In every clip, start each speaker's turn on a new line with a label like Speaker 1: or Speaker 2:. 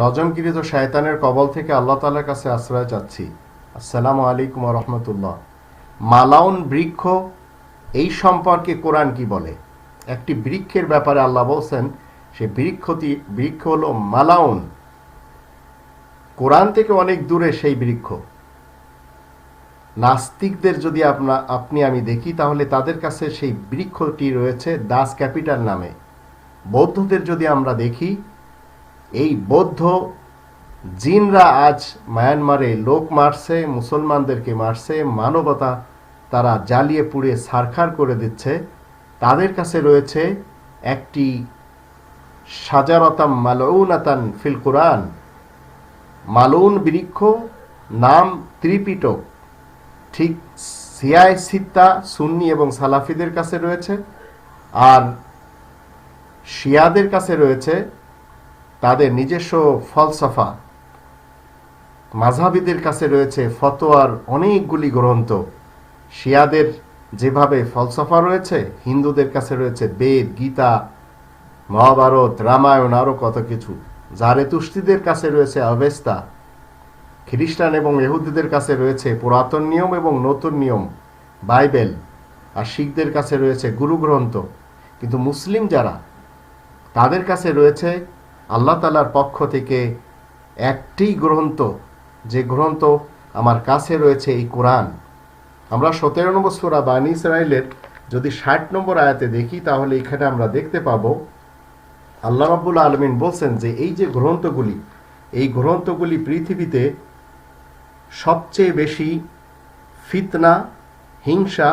Speaker 1: রজমগিরিত শয়তানের কবল থেকে আল্লাহ তাআলার কাছে আশ্রয় চাচ্ছি। আসসালামু আলাইকুম ওয়া রাহমাতুল্লাহ। মালাউন বৃক্ষ, এই সম্পর্কে কোরআন কি বলে? একটি বৃক্ষের ব্যাপারে আল্লাহ বলছেন সে বৃক্ষ হলো মালাউন। কোরআন থেকে অনেক দূরে সেই বৃক্ষ। নাস্তিকদের যদি আমি দেখি তাহলে তাদের কাছে সেই বৃক্ষটি রয়েছে দাস ক্যাপিটাল নামে। বৌদ্ধদের যদি আমরা দেখি, এই বৌদ্ধ জিনরা আজ মায়ানমারে লোক মারছে, মুসলমানদেরকে মারছে, মানবতা তারা জ্বালিয়ে পুড়িয়ে ছারখার করে দিচ্ছে। তাদের কাছে রয়েছে একটি শাজারাতাম মালউনাতান ফিল কোরআন, মালউন বৃক্ষ, নাম ত্রিপিটক। ঠিক সিয়ায় সিত্তা সুন্নি এবং সালাফিদের কাছে রয়েছে, আর শিয়াদের কাছে রয়েছে তাদের নিজস্ব ফলসফা। মাযহাবীদের কাছে রয়েছে ফতোয়ার অনেকগুলি গ্রন্থ। শিয়াদের যেভাবে ফলসফা রয়েছে, হিন্দুদের কাছে রয়েছে বেদ, গীতা, মহাভারত, রামায়ণ, আরও কত কিছু। জারেতুস্তিদের কাছে রয়েছে অবেস্তা। খ্রিস্টান এবং ইহুদিদের কাছে রয়েছে পুরাতন নিয়ম এবং নতুন নিয়ম, বাইবেল। আর শিখদের কাছে রয়েছে গুরু গ্রন্থ। কিন্তু মুসলিম যারা, তাদের কাছে রয়েছে আল্লাহ তাআলার পক্ষ থেকে একটি গ্রন্থ, যে গ্রন্থ আমার কাছে রয়েছে এই কোরআন। আমরা 17 নম্বর সূরা বানী ইসরাইলের যদি 60 নম্বর আয়াতে দেখি, তাহলে এখানে আমরা দেখতে পাব আল্লাহ রাব্বুল আলামিন বলছেন যে এই যে গ্রন্থগুলি, এই গ্রন্থগুলি পৃথিবীতে সবচেয়ে বেশি ফিতনা, হিংসা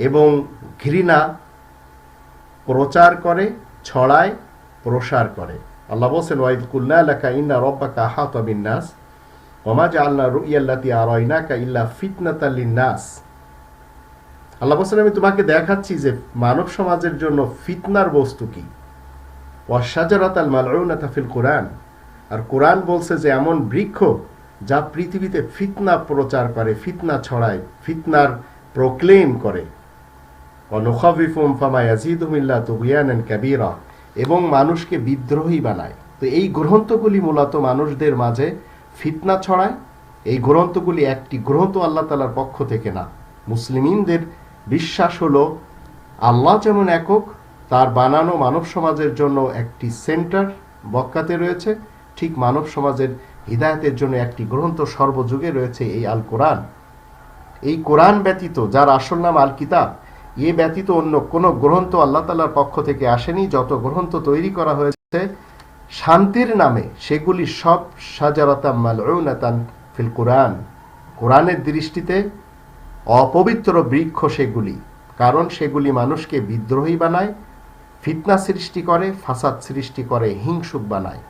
Speaker 1: এবং ঘৃণা প্রচার করে, ছড়ায়, প্রসার করে। আল্লাহ বলছেন ওয়াইদ কুল্না লাকা ইন্না রাব্বাকা আহাতা বিন-নাস ওয়া মা জাআলনা রুইয়াল্লাতী আরাইনাকা ইল্লা ফিতনাতাল লিন-নাস। আল্লাহ বলছেন আমি তোমাকে দেখাচ্ছি যে মানব সমাজের জন্য ফিতনার বস্তু কি। ওয়া শাজারাতাল মালউনাতা ফিল কোরআন, আর কোরআন বলছে যে এমন বৃক্ষ যা পৃথিবীতে ফিতনা প্রচার করে, ফিতনা ছড়ায়, ফিতনার প্রক্লেম করে। ওয়া নুখাফিফুহুম ফামা ইয়াজিদুহুম ইল্লা তুগয়ানান কাবীরা, এবং মানুষকে বিদ্রোহী বানায়। তো এই গ্রন্থগুলি মূলত মানুষদের মাঝে ফিতনা ছড়ায়। এই গ্রন্থগুলি একটি গ্রন্থ আল্লাহ তাআলার পক্ষ থেকে না। মুসলিমদের বিশ্বাস হলো আল্লাহ যেমন একক, তার বানানো মানব সমাজের জন্য একটি সেন্টার মক্কাতে রয়েছে, ঠিক মানব সমাজের হিদায়াতের জন্য একটি গ্রন্থ সর্বযুগে রয়েছে, এই আল কোরআন। এই কোরআন ব্যতীত, যার আসল নাম আল কিতাব, এ ব্যতীত অন্য কোনো গ্রন্থ আল্লাহ তাআলার পক্ষ থেকে আসেনি। যত গ্রন্থ তৈরি করা হয়েছে শান্তির নামে, সেগুলি সব শাজারাতাম মালউনাতান ফিল কোরআন, কোরআনের দৃষ্টিতে অপবিত্র বৃক্ষ সেগুলি। কারণ সেগুলি মানুষকে বিদ্রোহী বানায়, ফিতনা সৃষ্টি করে, ফাসাদ সৃষ্টি করে, হিংসুক বানায়।